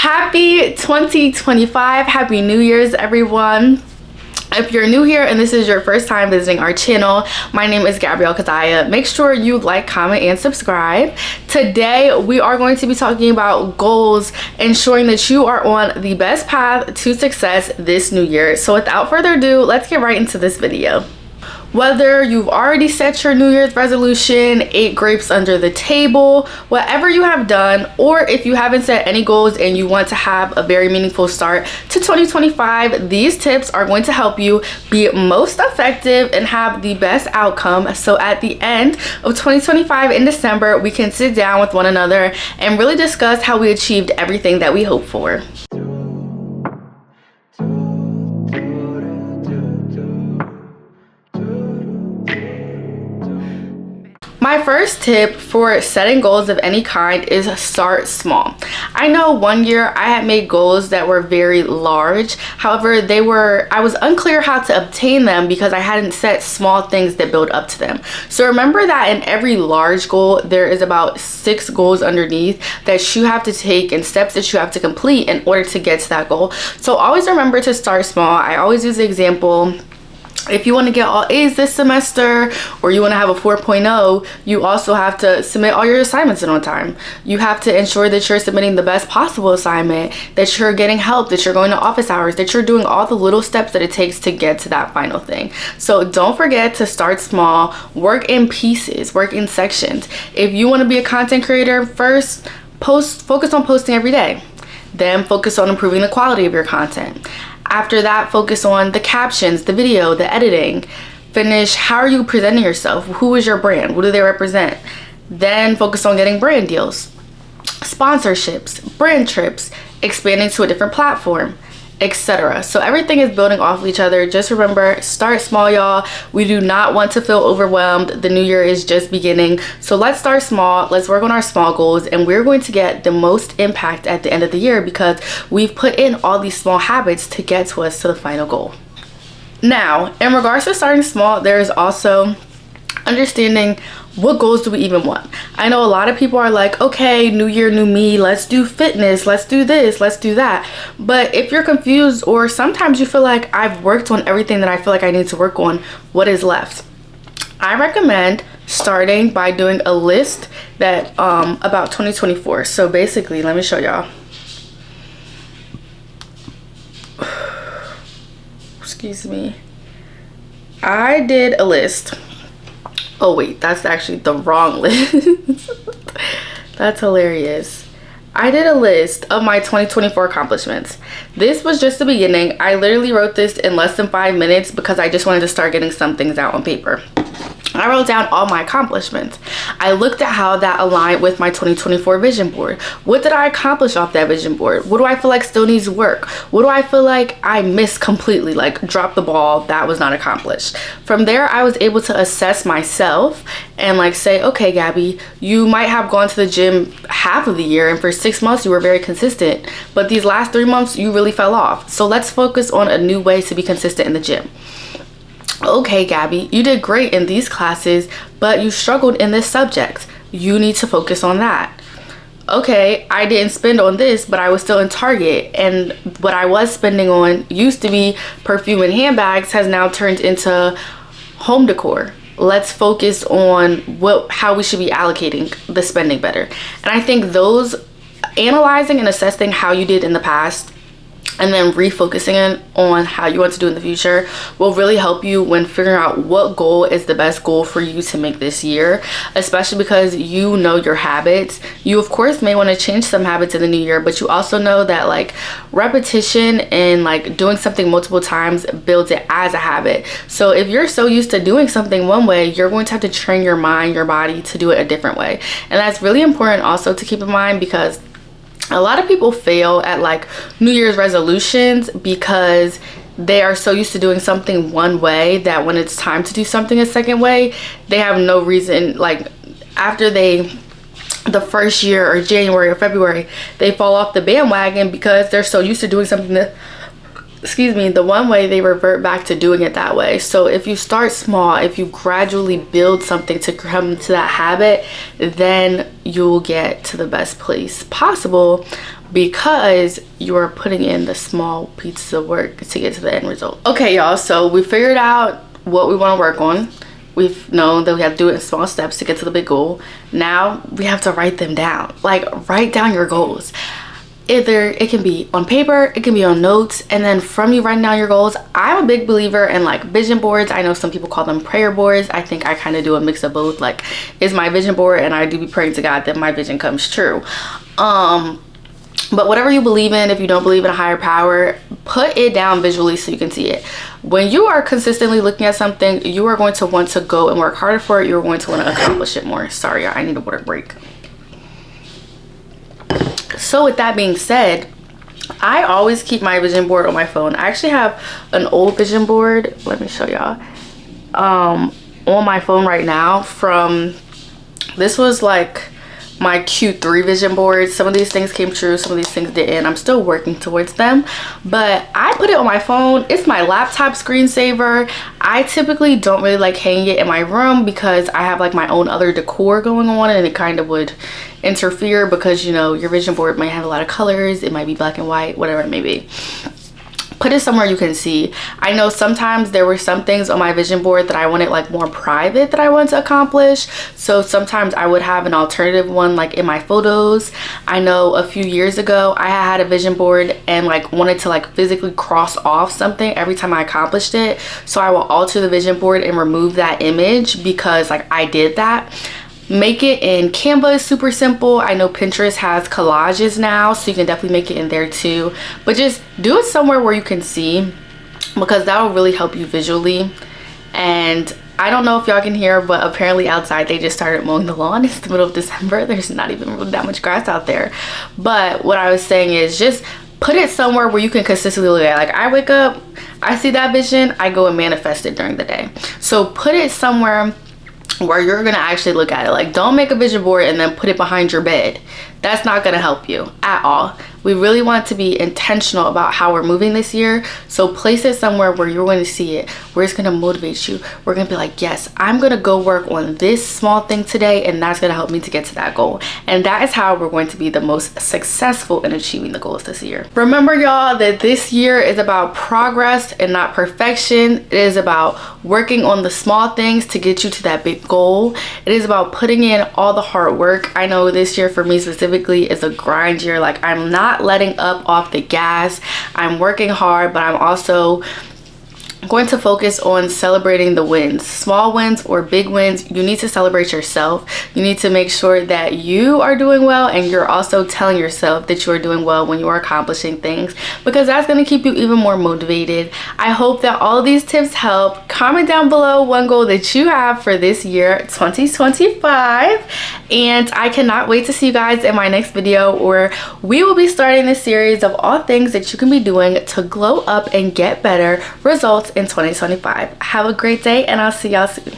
Happy 2025. Happy New Year's, everyone. If you're new here and this is your first time visiting our channel, my name is Gabrielle Kazaya. Make sure you like, comment, and subscribe. Today, we are going to be talking about goals, ensuring that you are on the best path to success this new year. So without further ado, let's get right into this video. Whether you've already set your New Year's resolution, ate grapes under the table, whatever you have done, or if you haven't set any goals and you want to have a very meaningful start to 2025, these tips are going to help you be most effective and have the best outcome. So at the end of 2025 in December, we can sit down with one another and really discuss how we achieved everything that we hoped for. My first tip for setting goals of any kind is start small. I know one year I had made goals that were very large. However, I was unclear how to obtain them because I hadn't set small things that build up to them. So remember that in every large goal, there is about 6 goals underneath that you have to take and steps that you have to complete in order to get to that goal. So always remember to start small. I always use the example, if you want to get all A's this semester or you want to have a 4.0, you also have to submit all your assignments in on time. You have to ensure that you're submitting the best possible assignment, that you're getting help, that you're going to office hours, that you're doing all the little steps that it takes to get to that final thing. So don't forget to start small, work in pieces, work in sections. If you want to be a content creator, first focus on posting every day. Then focus on improving the quality of your content. After that, focus on the captions, the video, the editing. Finish, how are you presenting yourself? Who is your brand? What do they represent? Then focus on getting brand deals, sponsorships, brand trips, expanding to a different platform, etc. So everything is building off of each other. Just remember, start small, y'all. We do not want to feel overwhelmed. The new year is just beginning. So let's start small. Let's work on our small goals, and we're going to get the most impact at the end of the year because we've put in all these small habits to get to us to the final goal. Now, in regards to starting small, there is also understanding what goals do we even want. I know a lot of people are like, okay, new year, new me, let's do fitness, let's do this, let's do that. But if you're confused, or sometimes you feel like I've worked on everything that I feel like I need to work on, what is left? I recommend starting by doing a list that about 2024. So basically, let me show y'all. Excuse me. I did a list. Oh wait, that's actually the wrong list. That's hilarious. I did a list of my 2024 accomplishments. This was just the beginning. I literally wrote this in less than 5 minutes because I just wanted to start getting some things out on paper. I wrote down all my accomplishments. I looked at how that aligned with my 2024 vision board. What did I accomplish off that vision board? What do I feel like still needs work? What do I feel like I missed completely, like dropped the ball, that was not accomplished? From there, I was able to assess myself and like say, okay, Gabby, you might have gone to the gym half of the year and for 6 months you were very consistent, but these last 3 months you really fell off. So let's focus on a new way to be consistent in the gym. Okay, Gabby, you did great in these classes, but you struggled in this subject. You need to focus on that. Okay, I didn't spend on this, but I was still in Target, and what I was spending on used to be perfume and handbags has now turned into home decor. Let's focus on how we should be allocating the spending better. And I think those analyzing and assessing how you did in the past and then refocusing on how you want to do in the future will really help you when figuring out what goal is the best goal for you to make this year, especially because you know your habits. You of course may want to change some habits in the new year, but you also know that like repetition and like doing something multiple times builds it as a habit. So if you're so used to doing something one way, you're going to have to train your mind, your body to do it a different way. And that's really important also to keep in mind because a lot of people fail at like New Year's resolutions because they are so used to doing something one way that when it's time to do something a second way, they have no reason, like after the first year or January or February, they fall off the bandwagon because they're so used to doing something excuse me, the one way, they revert back to doing it that way. So if you start small, if you gradually build something to come to that habit, then you'll get to the best place possible, because you're putting in the small pieces of work to get to the end result. Okay, y'all, so we figured out what we want to work on. We've known that we have to do it in small steps to get to the big goal. Now we have to write them down. Like, write down your goals. Either it can be on paper, it can be on notes, and then from you writing down your goals, I'm a big believer in like vision boards. I know some people call them prayer boards. I think I kind of do a mix of both. Like, it's my vision board, and I do be praying to God that my vision comes true. But whatever you believe in, if you don't believe in a higher power, put it down visually so you can see it. When you are consistently looking at something, you are going to want to go and work harder for it. You're going to want to accomplish it more. Sorry, I need a water break. So with that being said, I always keep my vision board on my phone. I actually have an old vision board. Let me show y'all. On my phone right now from, this was like my Q3 vision board. Some of these things came true, some of these things didn't. I'm still working towards them, but I put it on my phone. It's my laptop screensaver. I typically don't really like hanging it in my room because I have like my own other decor going on, and it kind of would interfere because, you know, your vision board might have a lot of colors. It might be black and white, whatever it may be. Put it somewhere you can see. I know sometimes there were some things on my vision board that I wanted like more private that I wanted to accomplish. So sometimes I would have an alternative one like in my photos. I know a few years ago I had a vision board and like wanted to like physically cross off something every time I accomplished it. So I will alter the vision board and remove that image because like I did that. Make it in Canva is super simple. I know Pinterest has collages now, so you can definitely make it in there too. But just do it somewhere where you can see, because that will really help you visually. And I don't know if y'all can hear, but apparently outside they just started mowing the lawn. It's the middle of December. There's not even really that much grass out there. But what I was saying is just put it somewhere where you can consistently look at. Like, I wake up, I see that vision, I go and manifest it during the day. So put it somewhere where you're gonna actually look at it. Like, don't make a vision board and then put it behind your bed. That's not gonna help you at all. We really want to be intentional about how we're moving this year. So place it somewhere where you're going to see it, where it's gonna motivate you. We're gonna be like, yes, I'm gonna go work on this small thing today, and that's gonna help me to get to that goal. And that is how we're going to be the most successful in achieving the goals this year. Remember, y'all, that this year is about progress and not perfection. It is about working on the small things to get you to that big goal. It is about putting in all the hard work. I know this year for me specifically is a grind year. Like, I'm not letting up off the gas. I'm working hard, but I'm also going to focus on celebrating the wins. Small wins or big wins, you need to celebrate yourself. You need to make sure that you are doing well, and you're also telling yourself that you are doing well when you are accomplishing things, because that's going to keep you even more motivated. I hope that all of these tips help. Comment down below one goal that you have for this year, 2025, and I cannot wait to see you guys in my next video, where we will be starting this series of all things that you can be doing to glow up and get better results in 2025. Have a great day, and I'll see y'all soon.